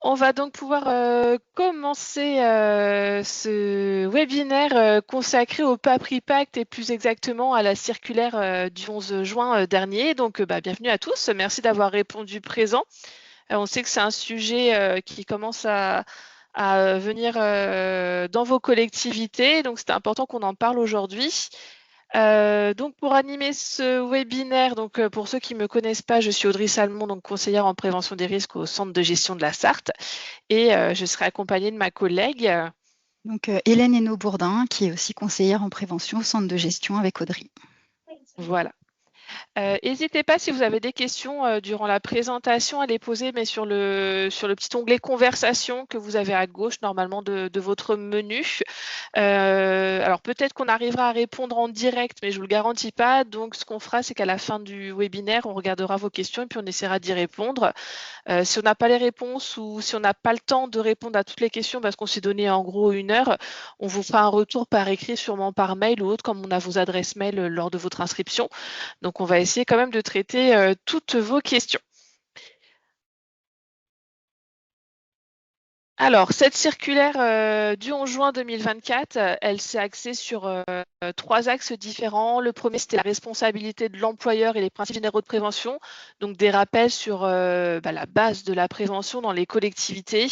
On va donc pouvoir commencer ce webinaire consacré au PAPRI Pacte et plus exactement à la circulaire du 11 juin dernier. Donc, bienvenue à tous. Merci d'avoir répondu présent. On sait que c'est un sujet qui commence à venir dans vos collectivités, donc c'est important qu'on en parle aujourd'hui. Donc pour animer ce webinaire, pour ceux qui ne me connaissent pas, je suis Audrey Salmon, donc conseillère en prévention des risques au Centre de gestion de la Sarthe, et je serai accompagnée de ma collègue. Donc, Hélène Hénaud-Bourdin, qui est aussi conseillère en prévention au centre de gestion avec Audrey. Voilà. N'hésitez pas si vous avez des questions durant la présentation à les poser, mais sur le petit onglet conversation que vous avez à gauche normalement de votre menu. Alors peut-être qu'on arrivera à répondre en direct, mais je ne vous le garantis pas. Donc ce qu'on fera, c'est qu'à la fin du webinaire, on regardera vos questions et puis on essaiera d'y répondre. Si on n'a pas les réponses ou si on n'a pas le temps de répondre à toutes les questions parce qu'on s'est donné en gros 1 heure, on vous fera un retour par écrit, sûrement par mail ou autre, comme on a vos adresses mail lors de votre inscription. Donc on va essayer quand même de traiter toutes vos questions. Alors, cette circulaire du 11 juin 2024, elle s'est axée sur 3 axes différents. Le premier, c'était la responsabilité de l'employeur et les principes généraux de prévention, donc des rappels sur la base de la prévention dans les collectivités.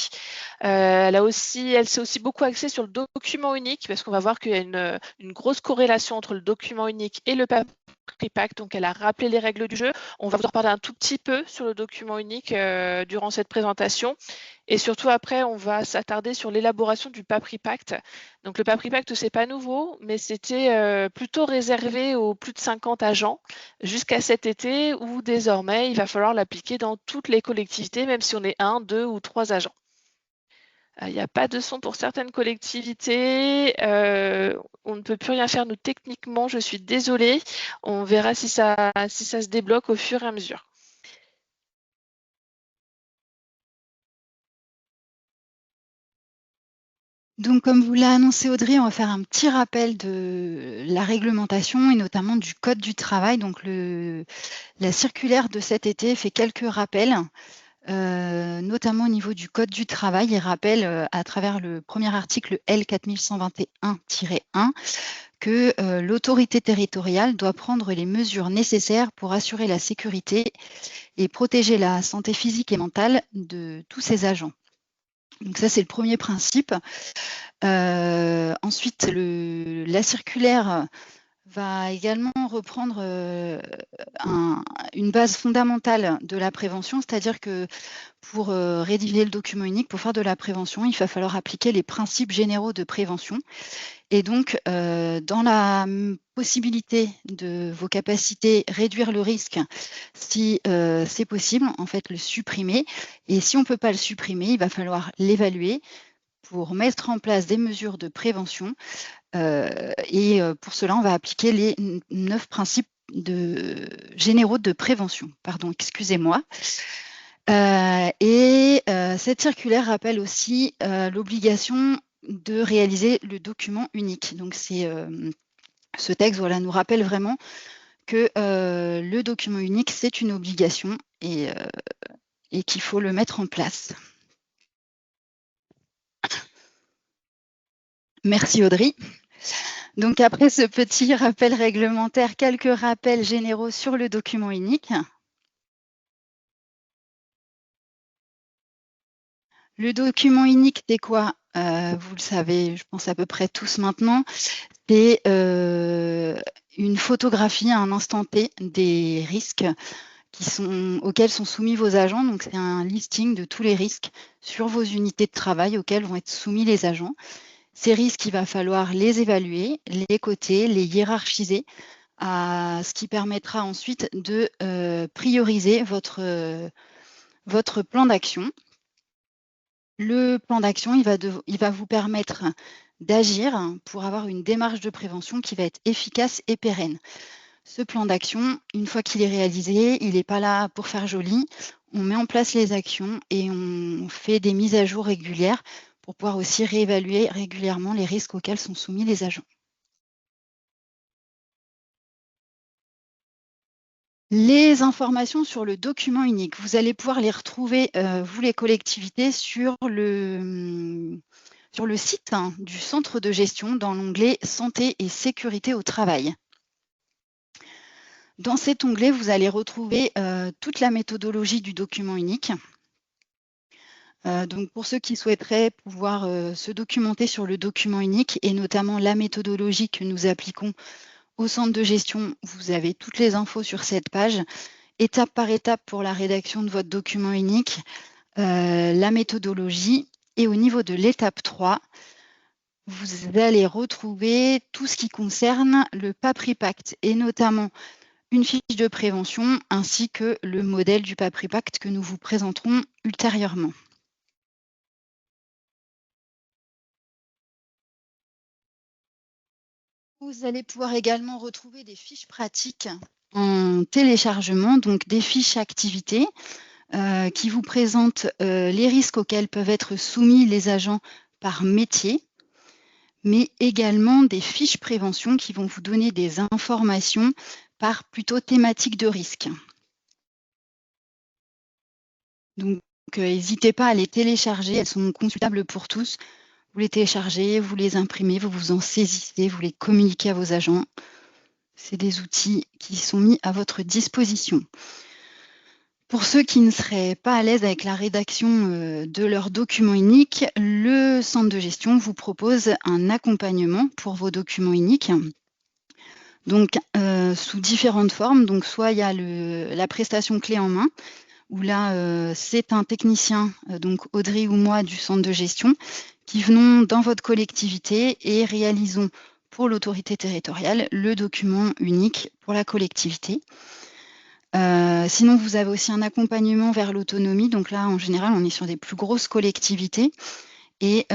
Elle s'est aussi beaucoup axée sur le document unique, parce qu'on va voir qu'il y a une grosse corrélation entre le document unique et le PAPRI Pacte, donc elle a rappelé les règles du jeu. On va vous en parler un tout petit peu sur le document unique durant cette présentation. Et surtout après, on va s'attarder sur l'élaboration du PAPRI Pacte. Donc le PAPRI Pacte, c'est pas nouveau, mais c'était plutôt réservé aux plus de 50 agents jusqu'à cet été où désormais, il va falloir l'appliquer dans toutes les collectivités, même si on est 1, 2 ou 3 agents. Il n'y a pas de son pour certaines collectivités. On ne peut plus rien faire, nous, techniquement. Je suis désolée. On verra si ça se débloque au fur et à mesure. Donc, comme vous l'a annoncé Audrey, on va faire un petit rappel de la réglementation et notamment du Code du travail. Donc, la circulaire de cet été fait quelques rappels, notamment au niveau du Code du travail. Il rappelle à travers le premier article L 4121-1 que l'autorité territoriale doit prendre les mesures nécessaires pour assurer la sécurité et protéger la santé physique et mentale de tous ses agents. Donc ça, c'est le premier principe. Ensuite, la circulaire va également reprendre une base fondamentale de la prévention, c'est-à-dire que pour rédiger le document unique, pour faire de la prévention, il va falloir appliquer les principes généraux de prévention. Et donc, dans la possibilité de vos capacités, réduire le risque, si c'est possible, en fait, le supprimer. Et si on ne peut pas le supprimer, il va falloir l'évaluer pour mettre en place des mesures de prévention. Et pour cela, on va appliquer les 9 principes généraux de prévention. Pardon, excusez-moi. Cette circulaire rappelle aussi l'obligation de réaliser le document unique. Donc, ce texte nous rappelle vraiment que le document unique, c'est une obligation et qu'il faut le mettre en place. Merci Audrey. Donc après ce petit rappel réglementaire, quelques rappels généraux sur le document unique. Le document unique, c'est quoi? Vous le savez, je pense à peu près tous maintenant. C'est une photographie à un instant T des risques auxquels sont soumis vos agents. Donc, c'est un listing de tous les risques sur vos unités de travail auxquels vont être soumis les agents. Ces risques, il va falloir les évaluer, les coter, les hiérarchiser, ce qui permettra ensuite de prioriser votre plan d'action. Le plan d'action, il va vous permettre d'agir pour avoir une démarche de prévention qui va être efficace et pérenne. Ce plan d'action, une fois qu'il est réalisé, il n'est pas là pour faire joli. On met en place les actions et on fait des mises à jour régulières pour pouvoir aussi réévaluer régulièrement les risques auxquels sont soumis les agents. Les informations sur le document unique, vous allez pouvoir les retrouver, vous les collectivités, sur le site du centre de gestion dans l'onglet Santé et sécurité au travail. Dans cet onglet, vous allez retrouver toute la méthodologie du document unique. Donc pour ceux qui souhaiteraient pouvoir se documenter sur le document unique et notamment la méthodologie que nous appliquons au centre de gestion, vous avez toutes les infos sur cette page, étape par étape pour la rédaction de votre document unique, la méthodologie, et au niveau de l'étape 3, vous allez retrouver tout ce qui concerne le PAPRIPACT et notamment une fiche de prévention ainsi que le modèle du PAPRIPACT que nous vous présenterons ultérieurement. Vous allez pouvoir également retrouver des fiches pratiques en téléchargement, donc des fiches activités qui vous présentent les risques auxquels peuvent être soumis les agents par métier, mais également des fiches prévention qui vont vous donner des informations par plutôt thématique de risque. Donc, n'hésitez pas à les télécharger, elles sont consultables pour tous. Vous les téléchargez, vous les imprimez, vous vous en saisissez, vous les communiquez à vos agents. C'est des outils qui sont mis à votre disposition. Pour ceux qui ne seraient pas à l'aise avec la rédaction de leur document unique, le centre de gestion vous propose un accompagnement pour vos documents uniques. Donc, sous différentes formes. Donc, soit il y a la prestation clé en main, où là, c'est un technicien, donc Audrey ou moi du centre de gestion, qui venons dans votre collectivité et réalisons pour l'autorité territoriale le document unique pour la collectivité. Sinon, vous avez aussi un accompagnement vers l'autonomie. Donc là, en général, on est sur des plus grosses collectivités. Et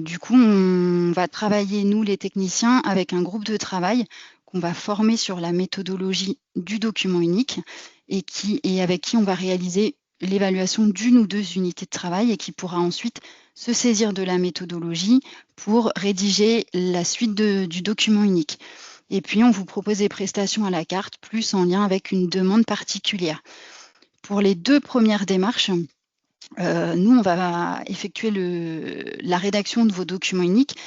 du coup, on va travailler, nous, les techniciens, avec un groupe de travail qu'on va former sur la méthodologie du document unique et avec qui on va réaliser l'évaluation d'une ou deux unités de travail et qui pourra ensuite se saisir de la méthodologie pour rédiger la suite du document unique. Et puis, on vous propose des prestations à la carte, plus en lien avec une demande particulière. Pour les 2 premières démarches, nous, on va effectuer la rédaction de vos documents uniques,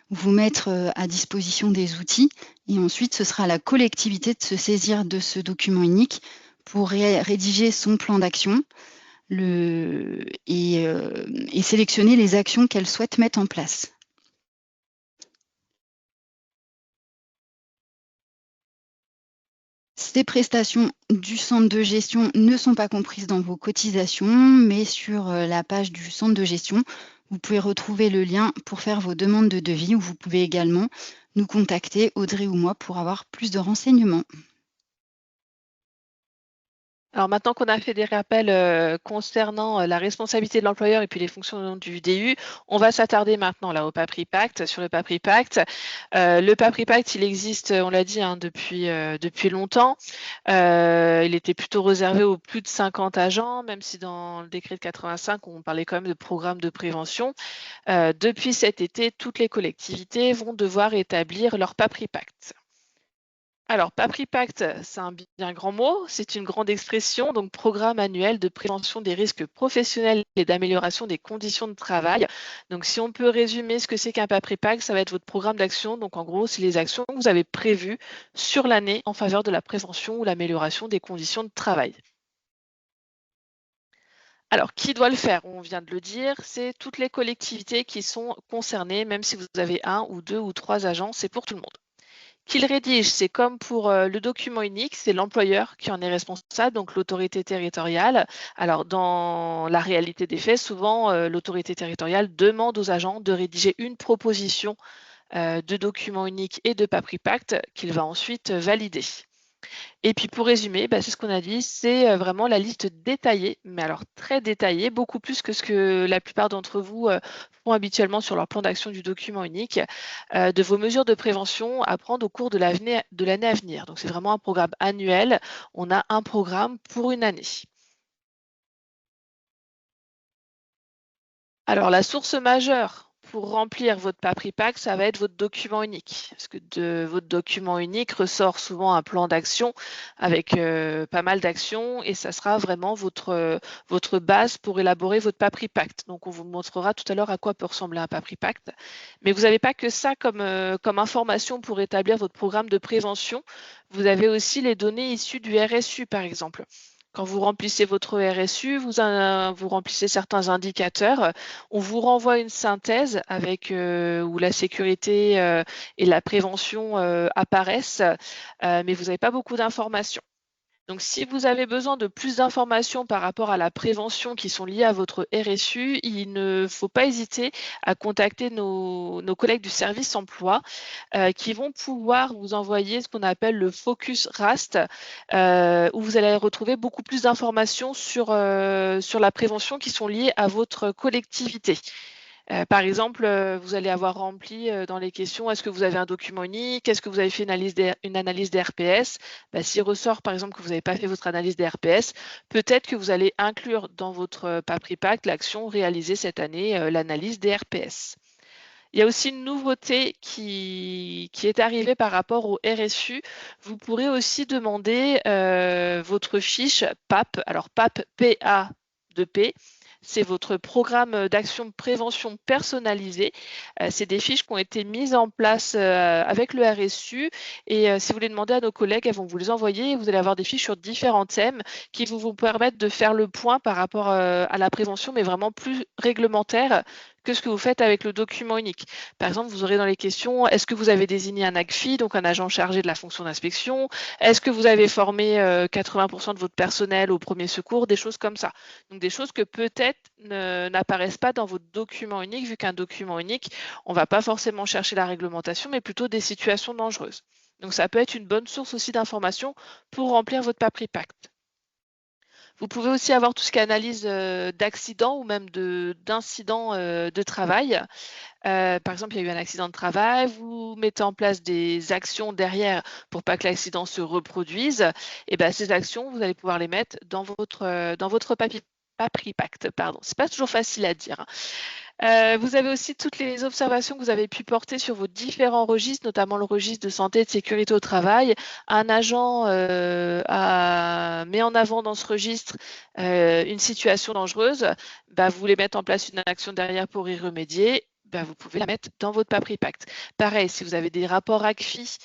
vous mettre à disposition des outils, et ensuite, ce sera à la collectivité de se saisir de ce document unique pour rédiger son plan d'action et sélectionner les actions qu'elle souhaite mettre en place. Ces prestations du centre de gestion ne sont pas comprises dans vos cotisations, mais sur la page du centre de gestion, vous pouvez retrouver le lien pour faire vos demandes de devis, ou vous pouvez également nous contacter, Audrey ou moi, pour avoir plus de renseignements. Alors maintenant qu'on a fait des rappels concernant la responsabilité de l'employeur et puis les fonctions du DU, on va s'attarder maintenant là au PAPRIPACT, sur le PAPRIPACT. Le PAPRIPACT, il existe, on l'a dit, depuis longtemps. Il était plutôt réservé aux plus de 50 agents, même si dans le décret de 85, on parlait quand même de programme de prévention. Depuis cet été, toutes les collectivités vont devoir établir leur PAPRIPACT. Alors, PAPRIPACT, c'est un bien grand mot, c'est une grande expression, donc programme annuel de prévention des risques professionnels et d'amélioration des conditions de travail. Donc, si on peut résumer ce que c'est qu'un PAPRIPACT, ça va être votre programme d'action. Donc, en gros, c'est les actions que vous avez prévues sur l'année en faveur de la prévention ou l'amélioration des conditions de travail. Alors, qui doit le faire? On vient de le dire, c'est toutes les collectivités qui sont concernées, même si vous avez 1 ou 2 ou 3 agents, c'est pour tout le monde. Qui le rédige, c'est comme pour le document unique, c'est l'employeur qui en est responsable, donc l'autorité territoriale. Alors, dans la réalité des faits, souvent, l'autorité territoriale demande aux agents de rédiger une proposition de document unique et de PAPRIPACT qu'il va ensuite valider. Et puis pour résumer, c'est ce qu'on a dit, c'est vraiment la liste détaillée, mais alors très détaillée, beaucoup plus que ce que la plupart d'entre vous font habituellement sur leur plan d'action du document unique, de vos mesures de prévention à prendre au cours de l'année à venir. Donc c'est vraiment un programme annuel, on a un programme pour une année. Alors la source majeure pour remplir votre PapriPack, ça va être votre document unique. Parce que de votre document unique ressort souvent un plan d'action avec pas mal d'actions et ça sera vraiment votre base pour élaborer votre PapriPack. Donc, on vous montrera tout à l'heure à quoi peut ressembler un PapriPack. Mais vous n'avez pas que ça comme information pour établir votre programme de prévention. Vous avez aussi les données issues du RSU, par exemple. Quand vous remplissez votre RSU, vous remplissez certains indicateurs. On vous renvoie une synthèse avec où la sécurité et la prévention apparaissent, mais vous n'avez pas beaucoup d'informations. Donc, si vous avez besoin de plus d'informations par rapport à la prévention qui sont liées à votre RSU, il ne faut pas hésiter à contacter nos collègues du service emploi qui vont pouvoir vous envoyer ce qu'on appelle le Focus RAST, où vous allez retrouver beaucoup plus d'informations sur la prévention qui sont liées à votre collectivité. Par exemple, vous allez avoir rempli dans les questions, est-ce que vous avez un document unique? Est-ce que vous avez fait une analyse des RPS? S'il ressort, par exemple, que vous n'avez pas fait votre analyse des RPS, peut-être que vous allez inclure dans votre PapriPack l'action réalisée cette année, l'analyse des RPS. Il y a aussi une nouveauté qui est arrivée par rapport au RSU. Vous pourrez aussi demander votre fiche PAP. Alors PAP, PA de P, c'est votre programme d'action de prévention personnalisé. C'est des fiches qui ont été mises en place avec le RSU et si vous les demandez à nos collègues, elles vont vous les envoyer. Vous allez avoir des fiches sur différents thèmes qui vont vous permettre de faire le point par rapport à la prévention, mais vraiment plus réglementaire que ce que vous faites avec le document unique. Par exemple, vous aurez dans les questions, est-ce que vous avez désigné un AGFI, donc un agent chargé de la fonction d'inspection? Est-ce que vous avez formé 80% de votre personnel au premier secours? Des choses comme ça. Donc des choses que peut-être n'apparaissent pas dans votre document unique, vu qu'un document unique, on ne va pas forcément chercher la réglementation, mais plutôt des situations dangereuses. Donc ça peut être une bonne source aussi d'informations pour remplir votre PapriPack. Vous pouvez aussi avoir tout ce qui est analyse d'accidents ou même d'incidents de travail. Par exemple, il y a eu un accident de travail, vous mettez en place des actions derrière pour pas que l'accident se reproduise. Et ces actions, vous allez pouvoir les mettre dans votre PapriPack. Pardon, c'est pas toujours facile à dire. Vous avez aussi toutes les observations que vous avez pu porter sur vos différents registres, notamment le registre de santé et de sécurité au travail. Un agent met en avant dans ce registre une situation dangereuse. Vous voulez mettre en place une action derrière pour y remédier. Vous pouvez la mettre dans votre PapriPack. Pareil, si vous avez des rapports ACFI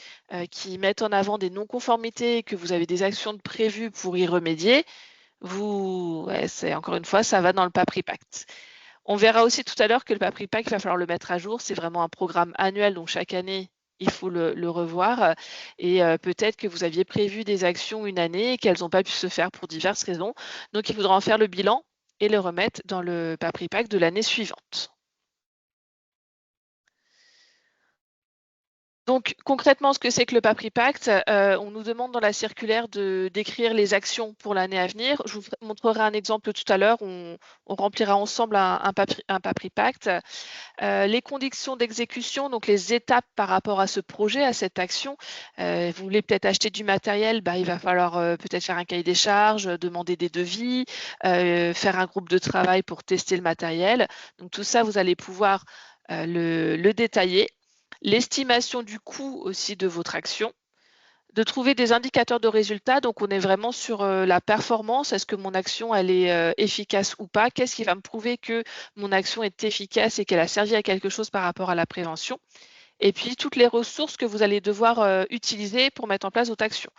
qui mettent en avant des non-conformités et que vous avez des actions prévues pour y remédier, c'est encore une fois, ça va dans le PapriPack. On verra aussi tout à l'heure que le PapriPack, il va falloir le mettre à jour. C'est vraiment un programme annuel, donc chaque année, il faut le revoir. Et peut-être que vous aviez prévu des actions une année et qu'elles n'ont pas pu se faire pour diverses raisons. Donc, il faudra en faire le bilan et le remettre dans le PapriPack de l'année suivante. Donc concrètement, ce que c'est que le PapriPack, on nous demande dans la circulaire de décrire les actions pour l'année à venir. Je vous montrerai un exemple tout à l'heure. On remplira ensemble un PapriPack. Les conditions d'exécution, donc les étapes par rapport à ce projet, à cette action. Vous voulez peut-être acheter du matériel, il va falloir peut-être faire un cahier des charges, demander des devis, faire un groupe de travail pour tester le matériel. Donc tout ça, vous allez pouvoir le détailler. L'estimation du coût aussi de votre action, de trouver des indicateurs de résultats. Donc, on est vraiment sur la performance. Est-ce que mon action, elle est efficace ou pas? Qu'est-ce qui va me prouver que mon action est efficace et qu'elle a servi à quelque chose par rapport à la prévention? Et puis, toutes les ressources que vous allez devoir utiliser pour mettre en place votre action.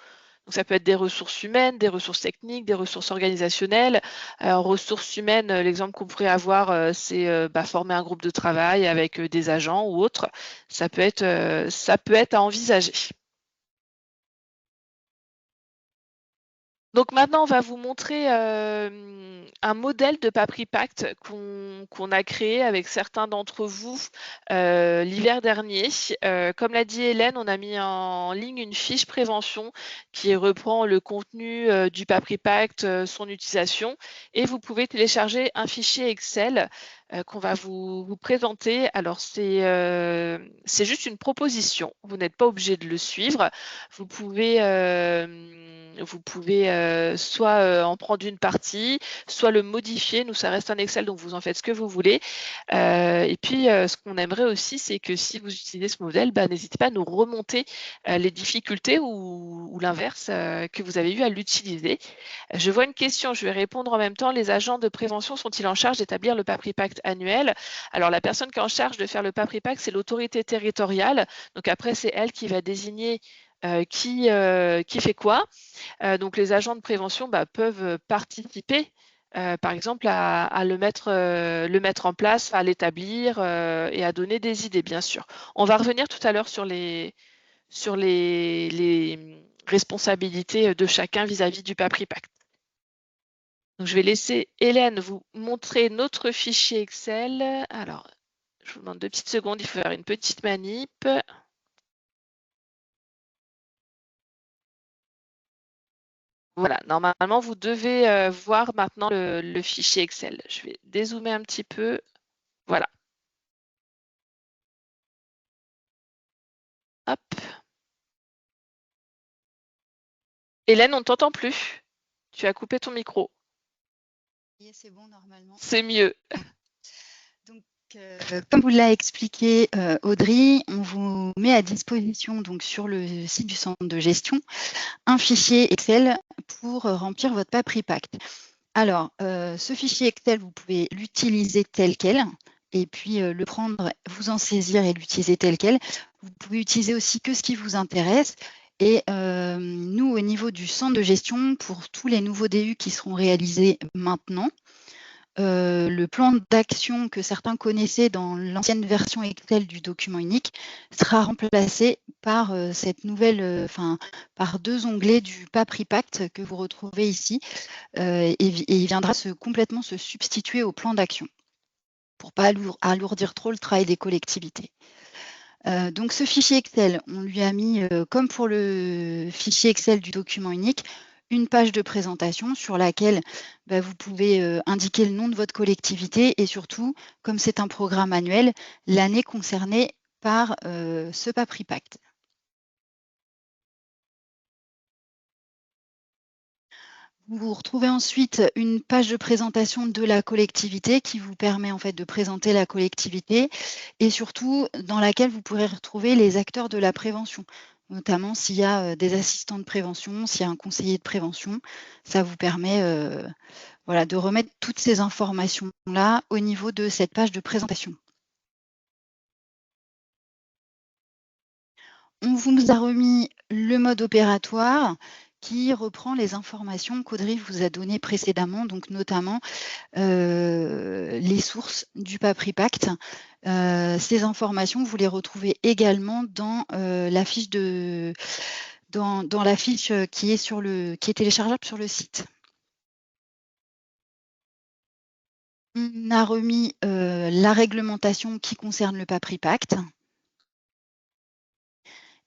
Donc, ça peut être des ressources humaines, des ressources techniques, des ressources organisationnelles. En ressources humaines, l'exemple qu'on pourrait avoir, c'est former un groupe de travail avec des agents ou autres. Ça peut être à envisager. Donc maintenant, on va vous montrer un modèle de PapriPack qu'on a créé avec certains d'entre vous l'hiver dernier. Comme l'a dit Hélène, on a mis en ligne une fiche prévention qui reprend le contenu du PapriPack, son utilisation, et vous pouvez télécharger un fichier Excel qu'on va vous présenter. Alors c'est juste une proposition, vous n'êtes pas obligé de le suivre. Vous pouvez vous pouvez soit en prendre une partie, soit le modifier. Nous, ça reste un Excel, donc vous en faites ce que vous voulez. Et puis, ce qu'on aimerait aussi, c'est que si vous utilisez ce modèle, n'hésitez pas à nous remonter les difficultés ou l'inverse que vous avez eu à l'utiliser. Je vois une question, je vais répondre en même temps. Les agents de prévention sont-ils en charge d'établir le PAPRI Pacte annuel? Alors, la personne qui est en charge de faire le PAPRI Pacte, c'est l'autorité territoriale. Donc après, c'est elle qui va désigner qui fait quoi. Donc les agents de prévention peuvent participer, par exemple, à le mettre en place, à l'établir et à donner des idées, bien sûr. On va revenir tout à l'heure sur les responsabilités de chacun vis-à-vis du PAPRI Pacte. Donc je vais laisser Hélène vous montrer notre fichier Excel. Alors, je vous demande 2 petites secondes, il faut faire une petite manip. Voilà, normalement, vous devez voir maintenant le fichier Excel. Je vais dézoomer un petit peu. Voilà. Hop. Hélène, on ne t'entend plus. Tu as coupé ton micro. C'est bon normalement. C'est mieux. Donc, comme vous l'a expliqué Audrey, on vous met à disposition donc sur le site du centre de gestion un fichier Excel pour remplir votre PAPRI Pacte. Alors, ce fichier Excel, vous pouvez l'utiliser tel quel et puis le prendre, vous en saisir et l'utiliser tel quel. Vous pouvez utiliser aussi que ce qui vous intéresse. Et nous, au niveau du centre de gestion, pour tous les nouveaux DU qui seront réalisés maintenant, le plan d'action que certains connaissaient dans l'ancienne version Excel du document unique sera remplacé par cette nouvelle, par 2 onglets du PAPRI Pacte que vous retrouvez ici, et il viendra complètement se substituer au plan d'action pour ne pas alourdir trop le travail des collectivités. Donc ce fichier Excel, on lui a mis, comme pour le fichier Excel du document unique, une page de présentation sur laquelle vous pouvez indiquer le nom de votre collectivité et surtout, comme c'est un programme annuel, l'année concernée par ce PAPRI Pacte. Vous retrouvez ensuite une page de présentation de la collectivité qui vous permet en fait de présenter la collectivité et surtout dans laquelle vous pourrez retrouver les acteurs de la prévention, notamment s'il y a des assistants de prévention, s'il y a un conseiller de prévention. Ça vous permet voilà, de remettre toutes ces informations-là au niveau de cette page de présentation. On vous a remis le mode opératoire qui reprend les informations qu'Audrey vous a données précédemment, donc notamment les sources du PAPRI Pacte. Ces informations, vous les retrouvez également dans la fiche dans la fiche qui est téléchargeable sur le site. On a remis la réglementation qui concerne le PAPRI Pacte.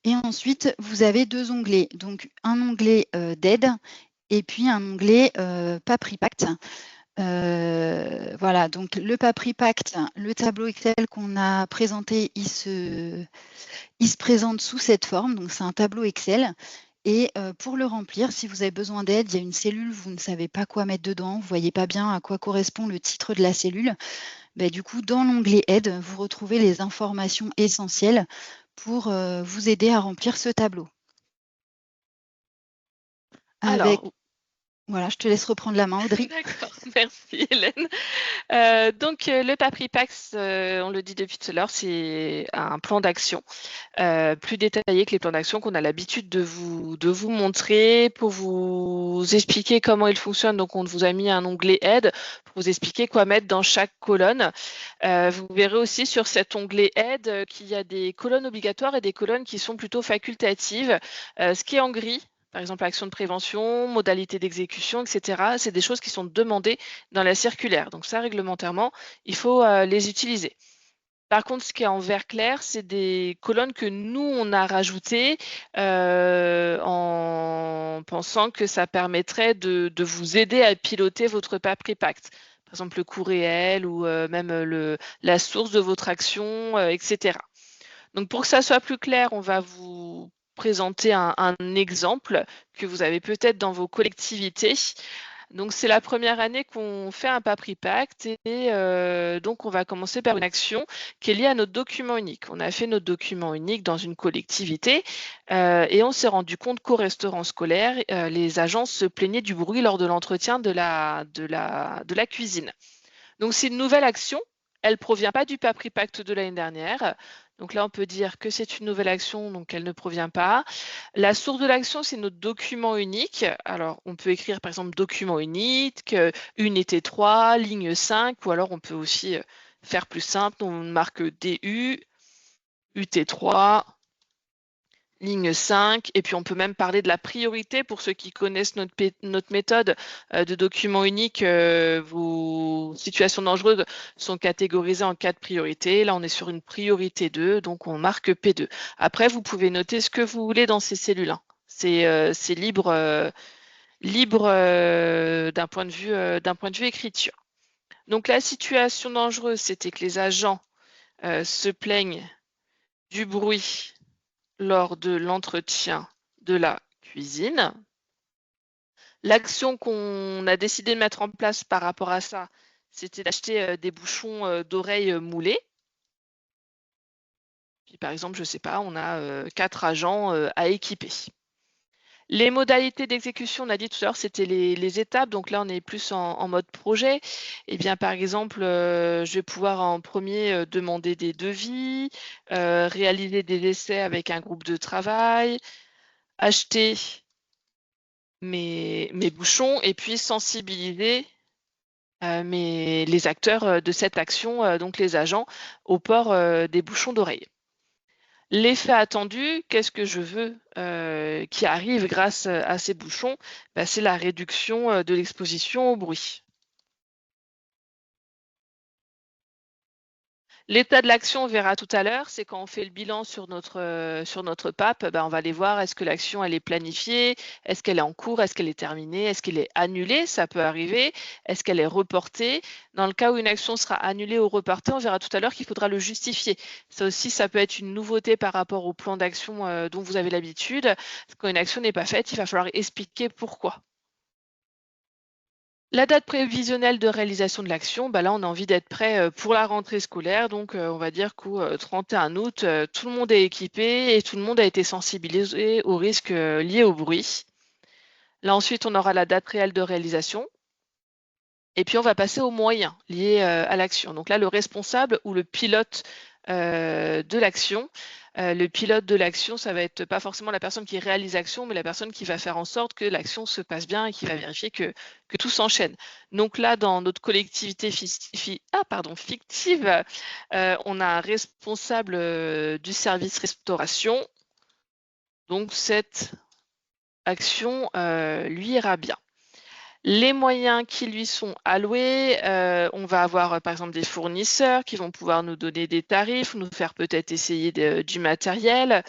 Et ensuite, vous avez 2 onglets, donc un onglet d'aide et puis un onglet PAPRI Pacte. Voilà, donc le PAPRI Pacte, le tableau Excel qu'on a présenté, il se présente sous cette forme, donc c'est un tableau Excel. Et pour le remplir, si vous avez besoin d'aide, il y a une cellule, vous ne savez pas quoi mettre dedans, vous ne voyez pas bien à quoi correspond le titre de la cellule, du coup, dans l'onglet Aide, vous retrouvez les informations essentielles pour vous aider à remplir ce tableau. Alors, voilà, je te laisse reprendre la main, Audrey. D'accord, merci Hélène. Donc le PAPRI Pacte, on le dit depuis tout à l'heure, c'est un plan d'action plus détaillé que les plans d'action qu'on a l'habitude de vous montrer pour vous expliquer comment il fonctionne. Donc on vous a mis un onglet aide pour vous expliquer quoi mettre dans chaque colonne. Vous verrez aussi sur cet onglet aide qu'il y a des colonnes obligatoires et des colonnes qui sont plutôt facultatives. Ce qui est en gris, par exemple action de prévention, modalité d'exécution, etc. C'est des choses qui sont demandées dans la circulaire. Donc ça, réglementairement, il faut les utiliser. Par contre, ce qui est en vert clair, c'est des colonnes que nous, on a rajoutées en pensant que ça permettrait de vous aider à piloter votre PAPRI Pacte. Par exemple, le coût réel ou même la source de votre action, etc. Donc, pour que ça soit plus clair, on va vous présenter un exemple que vous avez peut-être dans vos collectivités. Donc, c'est la première année qu'on fait un Papri Pacte et donc on va commencer par une action qui est liée à notre document unique. On a fait notre document unique dans une collectivité et on s'est rendu compte qu'au restaurant scolaire, les agents se plaignaient du bruit lors de l'entretien de la cuisine. Donc, c'est une nouvelle action. Elle ne provient pas du Papri Pacte de l'année dernière. Donc là, on peut dire que c'est une nouvelle action, donc elle ne provient pas. La source de l'action, c'est notre document unique. Alors, on peut écrire par exemple document unique, unité 3, ligne 5, ou alors on peut aussi faire plus simple. On marque DU, UT3, ligne 5, et puis on peut même parler de la priorité pour ceux qui connaissent notre méthode de document unique. Vos situations dangereuses sont catégorisées en 4 priorités. Là, on est sur une priorité 2, donc on marque P2. Après, vous pouvez noter ce que vous voulez dans ces cellules. Hein. C'est libre, d'un point de vue écriture. Donc la situation dangereuse, c'était que les agents se plaignent du bruit lors de l'entretien de la cuisine. L'action qu'on a décidé de mettre en place par rapport à ça, c'était d'acheter des bouchons d'oreilles moulés. Puis par exemple, je ne sais pas, on a 4 agents à équiper. Les modalités d'exécution, on a dit tout à l'heure, c'était les étapes. Donc là, on est plus en mode projet. Eh bien, par exemple, je vais pouvoir en premier demander des devis, réaliser des essais avec un groupe de travail, acheter mes bouchons et puis sensibiliser les acteurs de cette action, donc les agents, au port des bouchons d'oreille. L'effet attendu, qu'est-ce que je veux qui arrive grâce à ces bouchons? C'est la réduction de l'exposition au bruit. L'état de l'action, on verra tout à l'heure, c'est quand on fait le bilan sur notre PAP, on va aller voir est-ce que l'action elle est planifiée, est-ce qu'elle est en cours, est-ce qu'elle est terminée, est-ce qu'elle est annulée, ça peut arriver, est-ce qu'elle est reportée. Dans le cas où une action sera annulée ou reportée, on verra tout à l'heure qu'il faudra le justifier. Ça aussi, ça peut être une nouveauté par rapport au plan d'action dont vous avez l'habitude. Quand une action n'est pas faite, il va falloir expliquer pourquoi. La date prévisionnelle de réalisation de l'action, là, on a envie d'être prêt pour la rentrée scolaire. Donc, on va dire qu'au 31 août, tout le monde est équipé et tout le monde a été sensibilisé aux risques liés au bruit. Là, ensuite, on aura la date réelle de réalisation. Et puis, on va passer aux moyens liés à l'action. Donc là, le responsable ou le pilote de l'action. Le pilote de l'action, ça va être pas forcément la personne qui réalise l'action, mais la personne qui va faire en sorte que l'action se passe bien et qui va vérifier que tout s'enchaîne. Donc là, dans notre collectivité fictive, on a un responsable du service restauration. Donc cette action lui ira bien. Les moyens qui lui sont alloués, on va avoir par exemple des fournisseurs qui vont pouvoir nous donner des tarifs, nous faire peut-être essayer du matériel.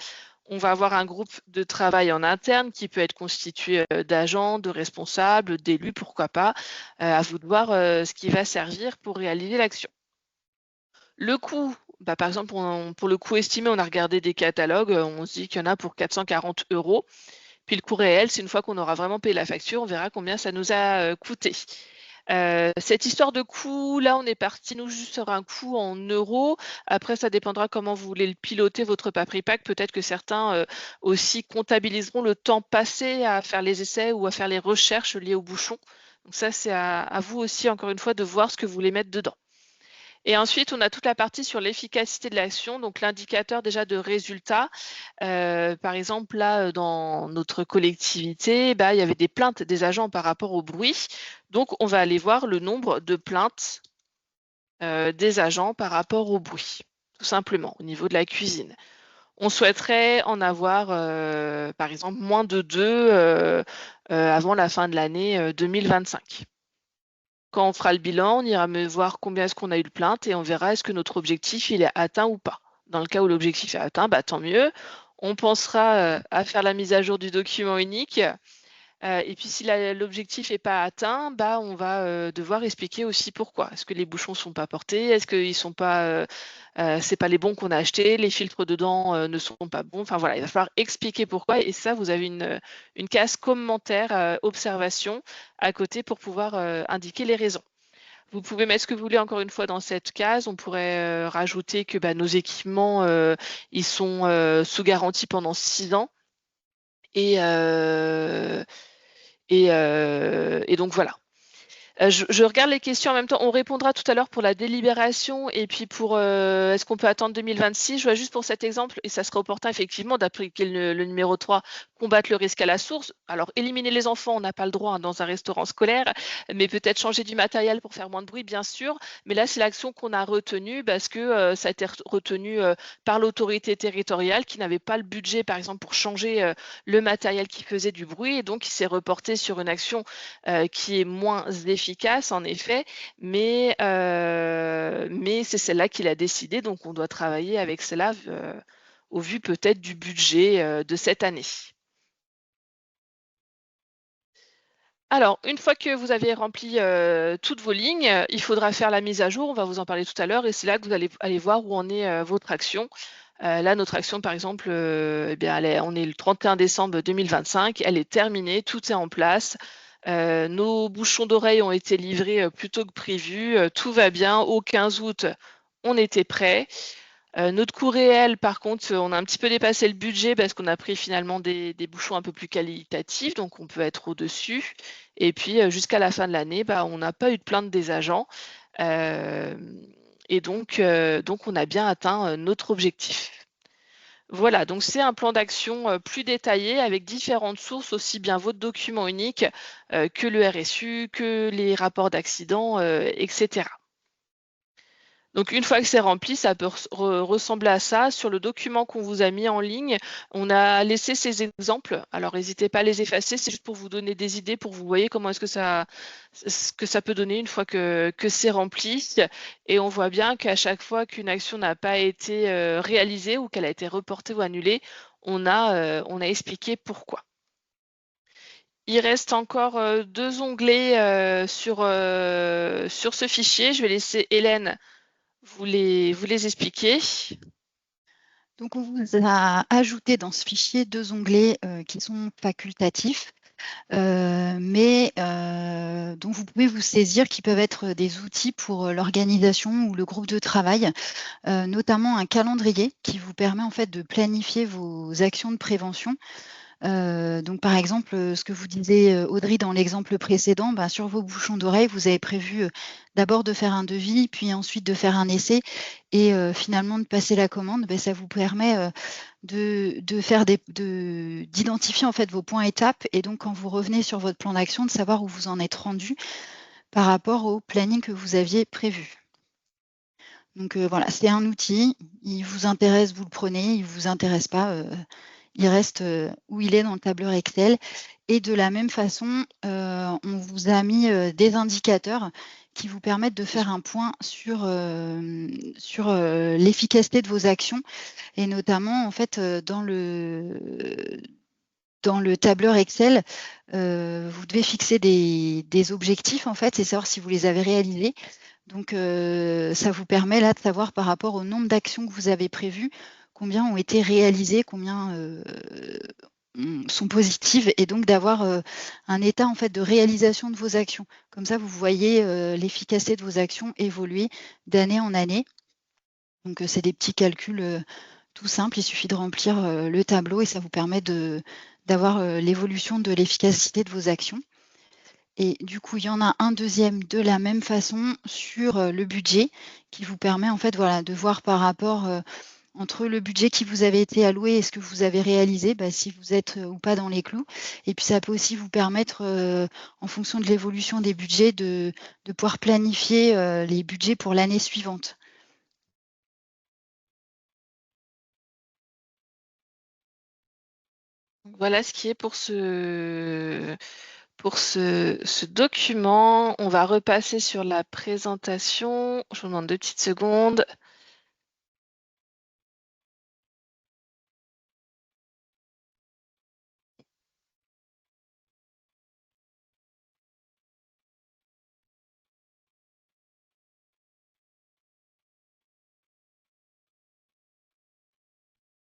On va avoir un groupe de travail en interne qui peut être constitué d'agents, de responsables, d'élus, pourquoi pas. À vous de voir ce qui va servir pour réaliser l'action. Le coût, par exemple, pour le coût estimé, on a regardé des catalogues, on se dit qu'il y en a pour 440 €. Puis le coût réel, c'est une fois qu'on aura vraiment payé la facture, on verra combien ça nous a coûté. Cette histoire de coût, là, on est parti, nous, juste sur un coût en euros. Après, ça dépendra comment vous voulez le piloter, votre Papri Pacte. Peut-être que certains aussi comptabiliseront le temps passé à faire les essais ou à faire les recherches liées au bouchon. Donc ça, c'est à vous aussi, encore une fois, de voir ce que vous voulez mettre dedans. Et ensuite, on a toute la partie sur l'efficacité de l'action, donc l'indicateur déjà de résultats. Par exemple, là, dans notre collectivité, il y avait des plaintes des agents par rapport au bruit. Donc, on va aller voir le nombre de plaintes des agents par rapport au bruit, tout simplement, au niveau de la cuisine. On souhaiterait en avoir, par exemple, moins de 2 avant la fin de l'année 2025. Quand on fera le bilan, on ira me voir combien est-ce qu'on a eu de plaintes et on verra est-ce que notre objectif il est atteint ou pas. Dans le cas où l'objectif est atteint, tant mieux. On pensera à faire la mise à jour du document unique Et puis si l'objectif n'est pas atteint, bah, on va devoir expliquer aussi pourquoi. Est-ce que les bouchons sont pas portés? Est-ce qu'ils sont pas, c'est pas les bons qu'on a achetés? Les filtres dedans, ne sont pas bons? Enfin voilà, il va falloir expliquer pourquoi et ça, vous avez une case commentaire, observation à côté pour pouvoir, indiquer les raisons. Vous pouvez mettre ce que vous voulez encore une fois dans cette case. On pourrait, rajouter que, bah, nos équipements, ils sont, sous garantie pendant 6 ans et heu et donc voilà. Je regarde les questions en même temps. On répondra tout à l'heure pour la délibération et puis pour, est-ce qu'on peut attendre 2026? Je vois juste pour cet exemple et ça serait opportun effectivement d'appliquer le numéro 3, combattre le risque à la source. Alors éliminer les enfants, on n'a pas le droit, hein, dans un restaurant scolaire, mais peut-être changer du matériel pour faire moins de bruit, bien sûr. Mais là, c'est l'action qu'on a retenue parce que, ça a été retenu, par l'autorité territoriale qui n'avait pas le budget, par exemple, pour changer, le matériel qui faisait du bruit et donc il s'est reporté sur une action qui est moins efficace en effet, mais c'est celle-là qu'il a décidé, donc on doit travailler avec celle-là, au vu peut-être du budget, de cette année. Alors, une fois que vous avez rempli, toutes vos lignes, il faudra faire la mise à jour, on va vous en parler tout à l'heure et c'est là que vous allez aller voir où en est, votre action. Là, notre action, par exemple, eh bien, on est le 31 décembre 2025, elle est terminée, tout est en place. Nos bouchons d'oreilles ont été livrés, plus tôt que prévu, tout va bien. Au 15 août, on était prêts. Notre coût réel, par contre, on a un petit peu dépassé le budget parce qu'on a pris finalement des bouchons un peu plus qualitatifs, donc on peut être au-dessus. Et puis, jusqu'à la fin de l'année, bah, on n'a pas eu de plainte des agents. Hem et donc on a bien atteint, notre objectif. Voilà, donc c'est un plan d'action, plus détaillé avec différentes sources, aussi bien votre document unique, que le RSU, que les rapports d'accident, et cetera. Donc une fois que c'est rempli, ça peut ressembler à ça. Sur le document qu'on vous a mis en ligne, on a laissé ces exemples. Alors n'hésitez pas à les effacer, c'est juste pour vous donner des idées, pour vous voyez comment est-ce que ça ce que ça peut donner une fois que c'est rempli. Et on voit bien qu'à chaque fois qu'une action n'a pas été, réalisée ou qu'elle a été reportée ou annulée, on a expliqué pourquoi. Il reste encore, 2 onglets, sur ce fichier. Je vais laisser Hélène vous les expliquer? Donc, on vous a ajouté dans ce fichier 2 onglets, qui sont facultatifs, mais dont vous pouvez vous saisir, qui peuvent être des outils pour, l'organisation ou le groupe de travail, notamment un calendrier qui vous permet en fait de planifier vos actions de prévention. Donc par exemple, ce que vous disiez, Audrey, dans l'exemple précédent, bah, sur vos bouchons d'oreilles, vous avez prévu, d'abord de faire un devis, puis ensuite de faire un essai et finalement de passer la commande. Beh, ça vous permet, de faire d'identifier en fait vos points étapes et donc quand vous revenez sur votre plan d'action, de savoir où vous en êtes rendu par rapport au planning que vous aviez prévu. Donc voilà, c'est un outil, il vous intéresse, vous le prenez, il vous intéresse pas, il reste, où il est dans le tableur Excel et de la même façon, on vous a mis, des indicateurs qui vous permettent de faire un point sur l'efficacité de vos actions et notamment en fait, dans le tableur Excel, vous devez fixer des objectifs en fait et savoir si vous les avez réalisés. Donc ça vous permet là de savoir par rapport au nombre d'actions que vous avez prévues, combien ont été réalisées, combien, sont positives et donc d'avoir, un état en fait de réalisation de vos actions. Comme ça, vous voyez, l'efficacité de vos actions évoluer d'année en année. Donc c'est des petits calculs, tout simples. Il suffit de remplir, le tableau et ça vous permet d'avoir, l'évolution de l'efficacité de vos actions. Et du coup, il y en a un deuxième de la même façon sur, le budget qui vous permet en fait, voilà, de voir par rapport, entre le budget qui vous avait été alloué et ce que vous avez réalisé, bah, si vous êtes, ou pas dans les clous. Et puis ça peut aussi vous permettre, en fonction de l'évolution des budgets, de pouvoir planifier, les budgets pour l'année suivante. Voilà ce qui est pour ce document. On va repasser sur la présentation. Je vous demande 2 petites secondes.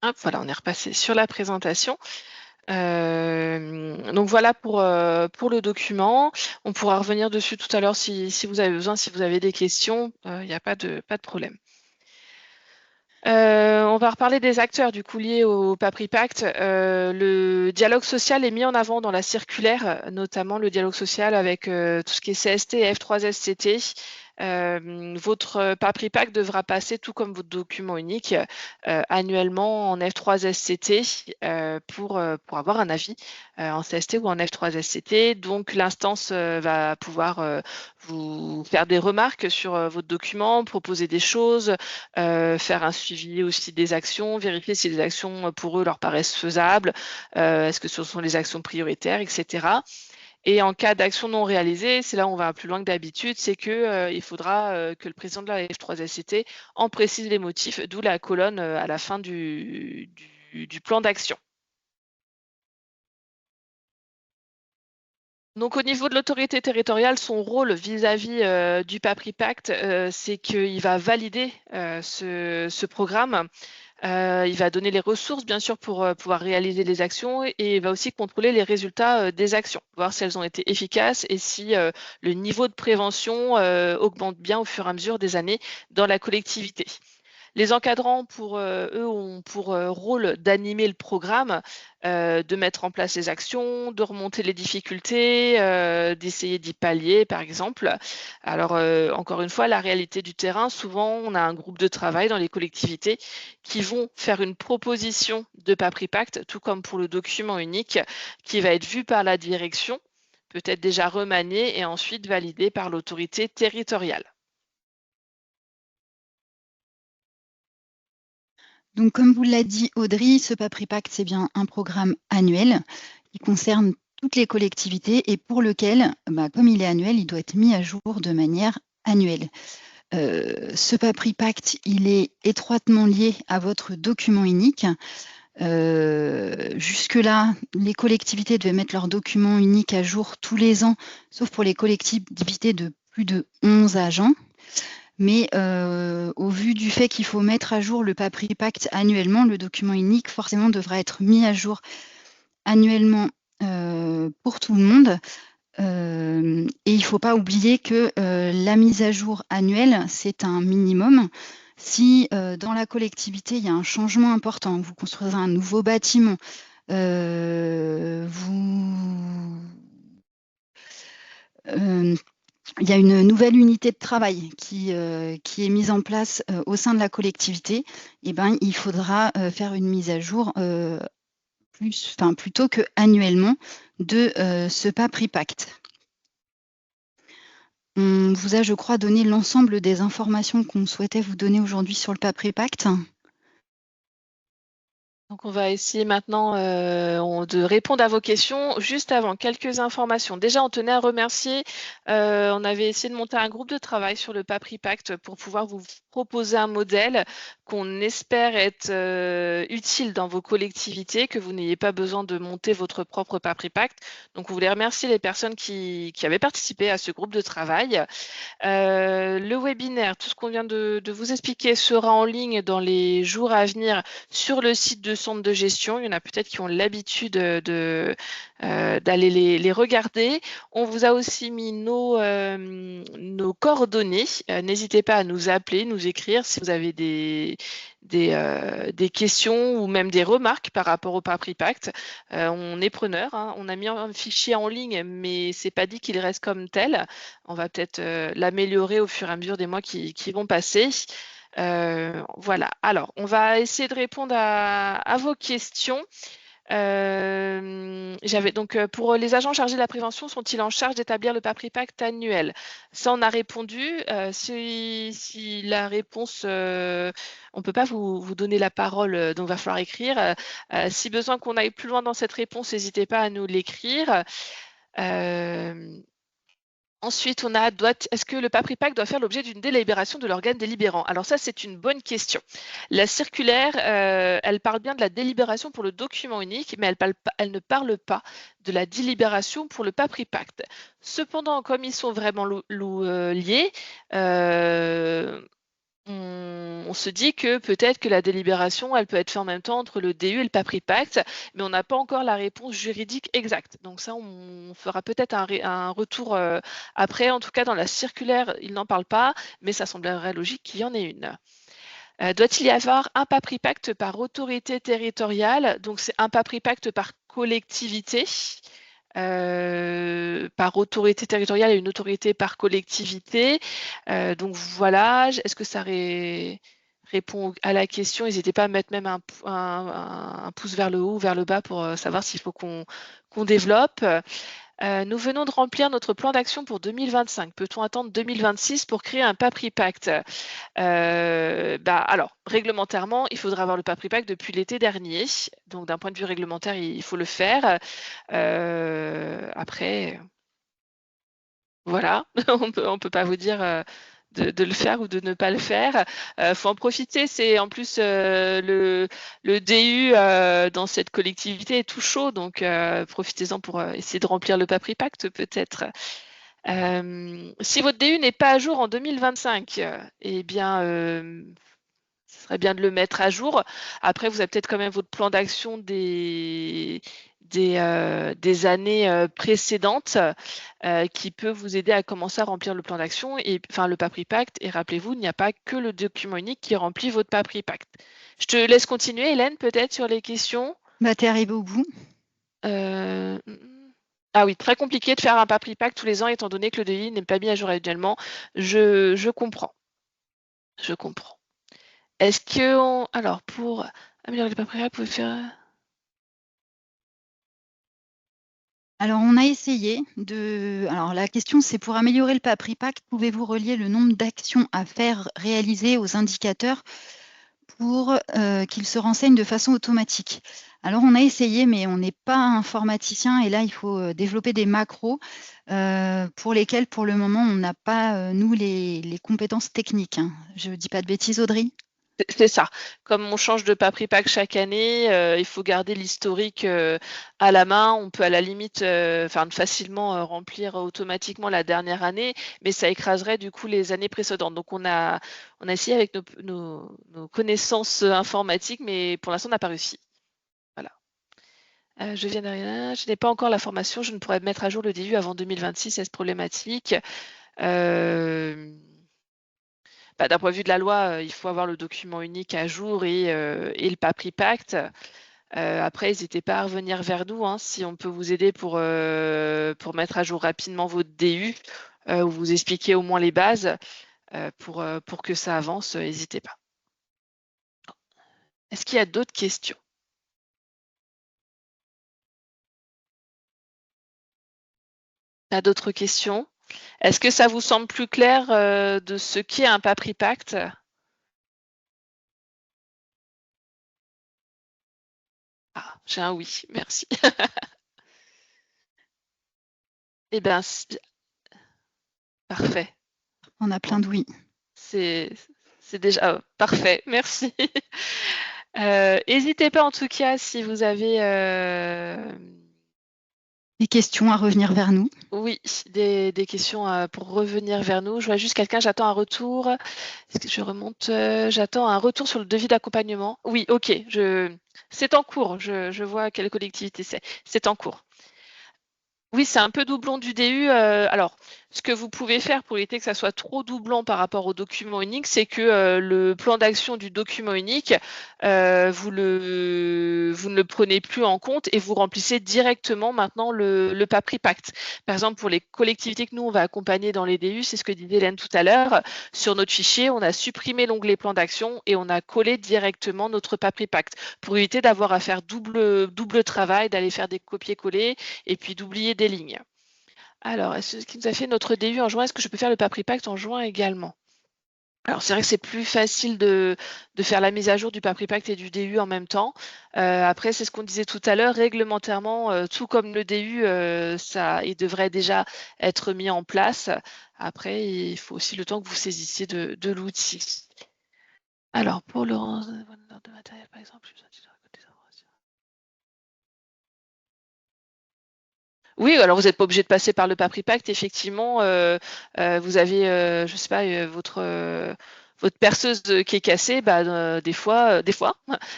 Hop, voilà, on est repassé sur la présentation. Donc voilà pour le document. On pourra revenir dessus tout à l'heure si vous avez besoin, si vous avez des questions, il n'y a pas de problème. On va reparler des acteurs du coup liés au PAPRI Pact. Le dialogue social est mis en avant dans la circulaire, notamment le dialogue social avec tout ce qui est CST et F3SCT. Votre PAPRI Pact devra passer, tout comme votre document unique, annuellement en F3SCT pour avoir un avis en CST ou en F3SCT. Donc l'instance va pouvoir vous faire des remarques sur votre document, proposer des choses, faire un suivi aussi des actions, vérifier si les actions pour eux leur paraissent faisables, est-ce que ce sont les actions prioritaires, etc. Et en cas d'action non réalisée, c'est là où on va plus loin que d'habitude, c'est que il faudra que le président de la F3SCT en précise les motifs, d'où la colonne à la fin du plan d'action. Donc au niveau de l'autorité territoriale, son rôle vis-à-vis du PAPRI Pact, c'est qu'il va valider ce programme. Il va donner les ressources, bien sûr, pour pouvoir réaliser les actions et il va aussi contrôler les résultats des actions, voir si elles ont été efficaces et si le niveau de prévention augmente bien au fur et à mesure des années dans la collectivité. Les encadrants, eux, ont pour rôle d'animer le programme, de mettre en place les actions, de remonter les difficultés, d'essayer d'y pallier, par exemple. Alors, encore une fois, la réalité du terrain, souvent, on a un groupe de travail dans les collectivités qui vont faire une proposition de PAPRI Pact, tout comme pour le document unique, qui va être vu par la direction, peut-être déjà remanié et ensuite validé par l'autorité territoriale. Donc, comme vous l'a dit Audrey, ce PAPRI Pact, c'est bien un programme annuel qui concerne toutes les collectivités et pour lequel, comme il est annuel, il doit être mis à jour de manière annuelle. Ce PAPRI Pact, il est étroitement lié à votre document unique. Jusque-là, les collectivités devaient mettre leur document unique à jour tous les ans, sauf pour les collectivités de plus de 11 agents. Mais au vu du fait qu'il faut mettre à jour le PAPRI Pact annuellement, le document unique forcément devra être mis à jour annuellement pour tout le monde. Et il ne faut pas oublier que la mise à jour annuelle, c'est un minimum. Si dans la collectivité, il y a un changement important, vous construisez un nouveau bâtiment, il y a une nouvelle unité de travail qui est mise en place au sein de la collectivité, eh ben, il faudra faire une mise à jour plutôt que annuellement de ce PAPRI Pact. On vous a, je crois, donné l'ensemble des informations qu'on souhaitait vous donner aujourd'hui sur le PAPRI Pact. Donc on va essayer maintenant de répondre à vos questions. Juste avant, quelques informations. Déjà, on tenait à remercier, on avait essayé de monter un groupe de travail sur le PAPRI Pact pour pouvoir vous proposer un modèle qu'on espère être utile dans vos collectivités, que vous n'ayez pas besoin de monter votre propre PAPRI Pact. Donc on voulait remercier les personnes qui avaient participé à ce groupe de travail. Le webinaire, tout ce qu'on vient de vous expliquer sera en ligne dans les jours à venir sur le site de centre de gestion. Il y en a peut-être qui ont l'habitude d'aller les regarder. On vous a aussi mis nos coordonnées. N'hésitez pas à nous appeler, nous écrire si vous avez des questions ou même des remarques par rapport au PAPRI Pact. On est preneur, hein. On a mis un fichier en ligne, mais c'est pas dit qu'il reste comme tel. On va peut-être l'améliorer au fur et à mesure des mois qui vont passer. Voilà. Alors, on va essayer de répondre à vos questions. J'avais donc pour les agents chargés de la prévention, sont-ils en charge d'établir le PAPRI Pact annuel? Ça, on a répondu. Si la réponse, on ne peut pas vous donner la parole, donc il va falloir écrire. Si besoin qu'on aille plus loin dans cette réponse, n'hésitez pas à nous l'écrire. Ensuite, on a est-ce que le PAPRI Pact doit faire l'objet d'une délibération de l'organe délibérant? Alors ça, c'est une bonne question. La circulaire, elle parle bien de la délibération pour le document unique, mais elle ne parle pas de la délibération pour le PAPRI Pact. Cependant, comme ils sont vraiment liés, on on se dit que peut-être que la délibération, elle peut être faite en même temps entre le DU et le PAPRI Pacte, mais on n'a pas encore la réponse juridique exacte. Donc ça, on fera peut-être un retour après. En tout cas, dans la circulaire, il n'en parle pas, mais ça semblerait logique qu'il y en ait une. Doit-il y avoir un PAPRI Pacte par autorité territoriale? Donc c'est un PAPRI Pacte par collectivité. Par autorité territoriale et une autorité par collectivité. Donc voilà, est-ce que ça répond à la question? N'hésitez pas à mettre même un pouce vers le haut ou vers le bas pour savoir s'il faut qu'on développe. Nous venons de remplir notre plan d'action pour 2025. Peut-on attendre 2026 pour créer un PAPRI Pacte? Alors, réglementairement, il faudra avoir le PAPRI Pacte depuis l'été dernier. Donc, d'un point de vue réglementaire, il faut le faire. Après, voilà, on peut pas vous dire de le faire ou de ne pas le faire. Faut en profiter. C'est en plus le DU dans cette collectivité est tout chaud, donc profitez-en pour essayer de remplir le PAPRI Pacte peut-être. Si votre DU n'est pas à jour en 2025, eh bien, ce serait bien de le mettre à jour. Après, vous avez peut-être quand même votre plan d'action des années précédentes qui peut vous aider à commencer à remplir le plan d'action, et enfin le PAPRI Pacte. Et rappelez-vous, il n'y a pas que le document unique qui remplit votre PAPRI Pacte. Je te laisse continuer, Hélène, peut-être sur les questions. T'es arrivé au bout. Ah oui, très compliqué de faire un PAPRI Pacte tous les ans étant donné que le DI n'est pas mis à jour actuellement. Je comprends. Je comprends. Est-ce que alors pour améliorer le PAPRI Pacte, vous pouvez faire. Alors, on a essayé de. Alors, la question, c'est pour améliorer le PAPRI Pacte, pouvez-vous relier le nombre d'actions à faire réaliser aux indicateurs pour qu'ils se renseignent de façon automatique? Alors, on a essayé, mais on n'est pas informaticien et là, il faut développer des macros pour lesquels, pour le moment, on n'a pas, nous, les compétences techniques, hein. Je ne dis pas de bêtises, Audrey? C'est ça. Comme on change de PAPRI Pacte chaque année, il faut garder l'historique à la main. On peut à la limite facilement remplir automatiquement la dernière année, mais ça écraserait du coup les années précédentes. Donc on a essayé avec nos connaissances informatiques, mais pour l'instant on n'a pas réussi. Voilà. Je viens d'arriver, je n'ai pas encore la formation, je ne pourrais mettre à jour le DU avant 2026, est-ce problématique? D'un point de vue de la loi, il faut avoir le document unique à jour et le PAPRI Pacte. Après, n'hésitez pas à revenir vers nous hein, si on peut vous aider pour mettre à jour rapidement votre DU ou vous expliquer au moins les bases pour que ça avance, n'hésitez pas. Est-ce qu'il y a d'autres questions? Pas d'autres questions? Est-ce que ça vous semble plus clair de ce qu'est un PAPRI Pacte? Ah, j'ai un oui, merci. Eh bien, parfait. On a plein de oui. C'est déjà parfait, merci. N'hésitez pas en tout cas si vous avez des questions à revenir vers nous. Oui, des questions pour revenir vers nous. Je vois juste quelqu'un, j'attends un retour. Est-ce que je remonte? J'attends un retour sur le devis d'accompagnement. Oui, ok, c'est en cours. Je vois quelle collectivité c'est. C'est en cours. Oui, c'est un peu doublon du DU. Alors, ce que vous pouvez faire pour éviter que ça soit trop doublon par rapport au document unique, c'est que le plan d'action du document unique, vous ne le prenez plus en compte et vous remplissez directement maintenant le PAPRI Pacte. Par exemple, pour les collectivités que nous, on va accompagner dans les DU, c'est ce que disait Hélène tout à l'heure, sur notre fichier, on a supprimé l'onglet plan d'action et on a collé directement notre PAPRI Pacte pour éviter d'avoir à faire double travail, d'aller faire des copier-coller et puis d'oublier des lignes. Alors, est-ce qui nous a fait notre DU en juin? Est-ce que je peux faire le PAPRI Pacte en juin également? Alors, c'est vrai que c'est plus facile de faire la mise à jour du PAPRI Pacte et du DU en même temps. Après, c'est ce qu'on disait tout à l'heure, réglementairement, tout comme le DU, il devrait déjà être mis en place. Après, il faut aussi le temps que vous saisissiez de l'outil. Alors, pour le de matériel, par exemple, oui, alors vous n'êtes pas obligé de passer par le PAPRI Pacte. Effectivement, vous avez, je sais pas, votre perceuse qui est cassée, des fois,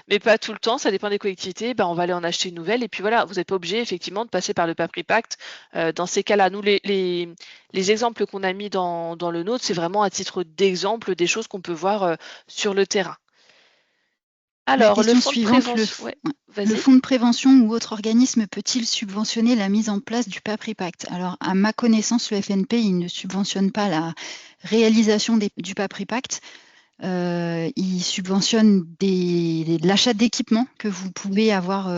mais pas tout le temps, ça dépend des collectivités, on va aller en acheter une nouvelle. Et puis voilà, vous n'êtes pas obligé effectivement de passer par le Papri Pact. Dans ces cas-là, nous, les exemples qu'on a mis dans le nôtre, c'est vraiment à titre d'exemple des choses qu'on peut voir sur le terrain. La Alors, le question fonds de suivante, prévention, ouais, le vas-y. fonds de prévention ou autre organisme peut-il subventionner la mise en place du Papri Pact? Alors, à ma connaissance, le FNP, il ne subventionne pas la réalisation du Papri Pact. Il subventionne l'achat d'équipements que vous pouvez avoir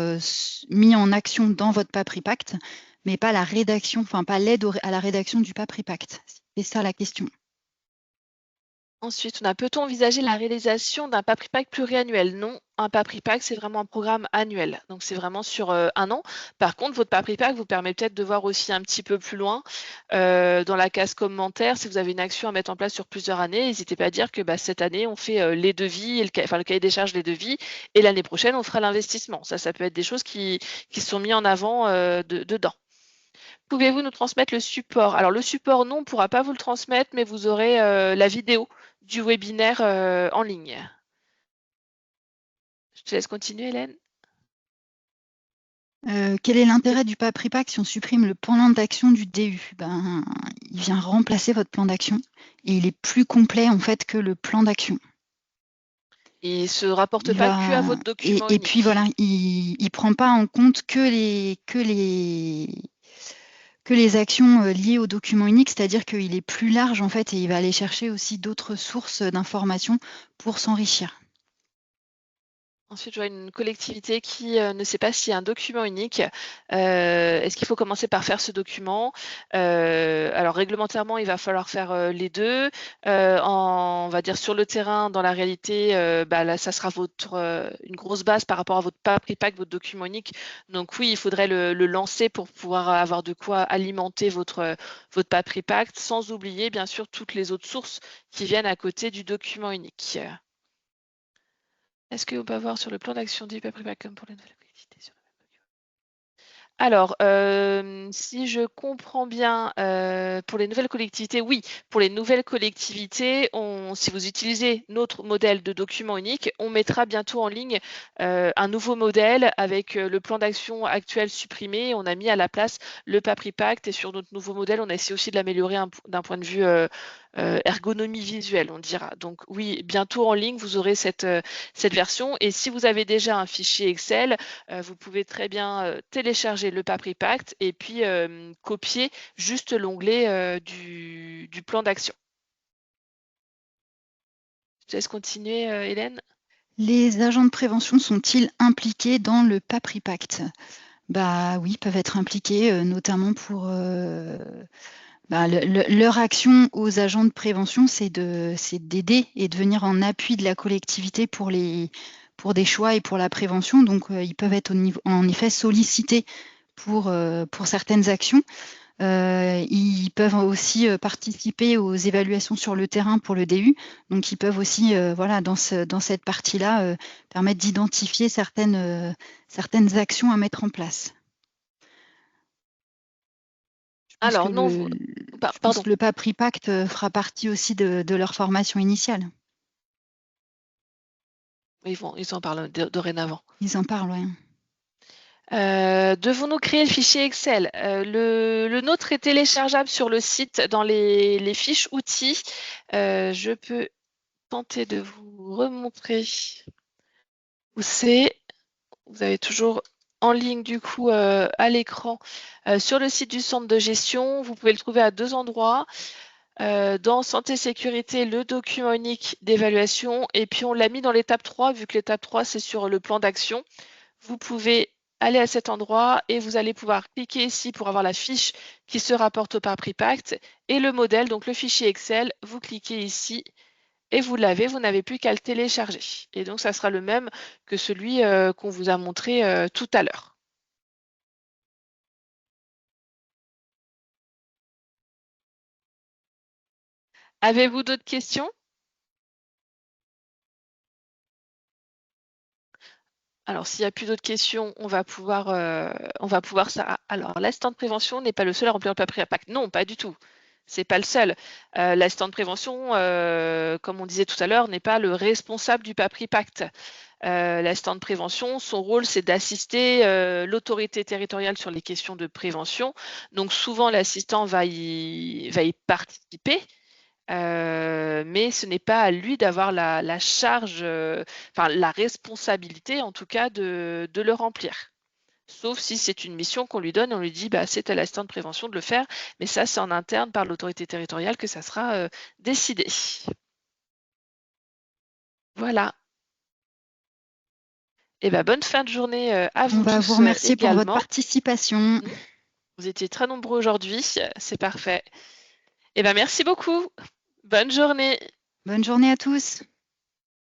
mis en action dans votre Papri Pact, mais pas la rédaction, enfin pas l'aide à la rédaction du Papri Pact. C'est ça la question. Ensuite, peut-on envisager la réalisation d'un Papri Pact pluriannuel? Non, un Papri Pact, c'est vraiment un programme annuel. Donc, c'est vraiment sur un an. Par contre, votre Papri Pact vous permet peut-être de voir aussi un petit peu plus loin dans la case commentaire. Si vous avez une action à mettre en place sur plusieurs années, n'hésitez pas à dire que cette année, on fait les devis, et le cahier des charges, les devis, et l'année prochaine, on fera l'investissement. Ça peut être des choses qui sont mises en avant dedans. Pouvez-vous nous transmettre le support? Alors, le support, non, on ne pourra pas vous le transmettre, mais vous aurez la vidéo du webinaire en ligne. Je te laisse continuer, Hélène. Quel est l'intérêt du Papri Pact si on supprime le plan d'action du DU? Il vient remplacer votre plan d'action et il est plus complet en fait que le plan d'action. Il ne se rapporte pas que à votre document et unique. puis voilà, il ne prend pas en compte que les actions liées au document unique, c'est-à-dire qu'il est plus large en fait et il va aller chercher aussi d'autres sources d'informations pour s'enrichir. Ensuite, je vois une collectivité qui ne sait pas s'il y a un document unique. Est-ce qu'il faut commencer par faire ce document? Alors, réglementairement, il va falloir faire les deux. On va dire sur le terrain, dans la réalité, là, ça sera une grosse base par rapport à votre Papri Pact, votre document unique. Donc oui, il faudrait le lancer pour pouvoir avoir de quoi alimenter votre Papri Pact, sans oublier, bien sûr, toutes les autres sources qui viennent à côté du document unique. Est-ce qu'on peut avoir sur le plan d'action du Papri Pact comme pour les nouvelles collectivités sur le même document? Alors, si je comprends bien, pour les nouvelles collectivités, oui. Pour les nouvelles collectivités, si vous utilisez notre modèle de document unique, on mettra bientôt en ligne un nouveau modèle avec le plan d'action actuel supprimé. On a mis à la place le Papri Pact et sur notre nouveau modèle, on a essayé aussi de l'améliorer d'un point de vue ergonomie visuelle, on dira. Donc oui, bientôt en ligne, vous aurez cette version. Et si vous avez déjà un fichier Excel, vous pouvez très bien télécharger le Papri Pact et puis copier juste l'onglet du plan d'action. Je te laisse continuer, Hélène. Les agents de prévention sont-ils impliqués dans le Papri Pact? Oui, ils peuvent être impliqués, notamment pour leur action aux agents de prévention, c'est d'aider et de venir en appui de la collectivité pour des choix et pour la prévention. Donc, ils peuvent être en effet sollicités pour certaines actions. Ils peuvent aussi participer aux évaluations sur le terrain pour le DU. Donc, ils peuvent aussi, dans cette partie-là, permettre d'identifier certaines actions à mettre en place. Alors, non, je pense que le Papri Pact fera partie aussi de leur formation initiale. Ils en parlent dorénavant. Ils en parlent, oui. Devons-nous créer le fichier Excel? Le nôtre est téléchargeable sur le site dans les fiches outils. Je peux tenter de vous remontrer où c'est. Vous avez toujours en ligne du coup à l'écran sur le site du centre de gestion. Vous pouvez le trouver à 2 endroits. Dans santé sécurité, le document unique d'évaluation, et puis on l'a mis dans l'étape 3, vu que l'étape 3 c'est sur le plan d'action. Vous pouvez aller à cet endroit et vous allez pouvoir cliquer ici pour avoir la fiche qui se rapporte au Papri Pact et le modèle, donc le fichier Excel. Vous cliquez ici et vous l'avez, vous n'avez plus qu'à le télécharger. Et donc ça sera le même que celui qu'on vous a montré tout à l'heure. Avez-vous d'autres questions? Alors, s'il n'y a plus d'autres questions, on va pouvoir ça. Alors, l'assistant de prévention n'est pas le seul à remplir le Papri Pact. Non, pas du tout. C'est pas le seul. L'assistant de prévention, comme on disait tout à l'heure, n'est pas le responsable du PAPRI Pacte. L'assistant de prévention, son rôle, c'est d'assister l'autorité territoriale sur les questions de prévention. Donc souvent, l'assistant va y participer, mais ce n'est pas à lui d'avoir la charge, enfin la responsabilité en tout cas de le remplir. Sauf si c'est une mission qu'on lui donne, on lui dit bah, c'est à l'assistant de prévention de le faire, mais ça c'est en interne par l'autorité territoriale que ça sera décidé. Voilà. Et ben, bonne fin de journée à On vous va vous tous remercier pour votre également. participation. Mmh. Vous étiez très nombreux aujourd'hui, c'est parfait. Et ben, merci beaucoup. Bonne journée. Bonne journée à tous.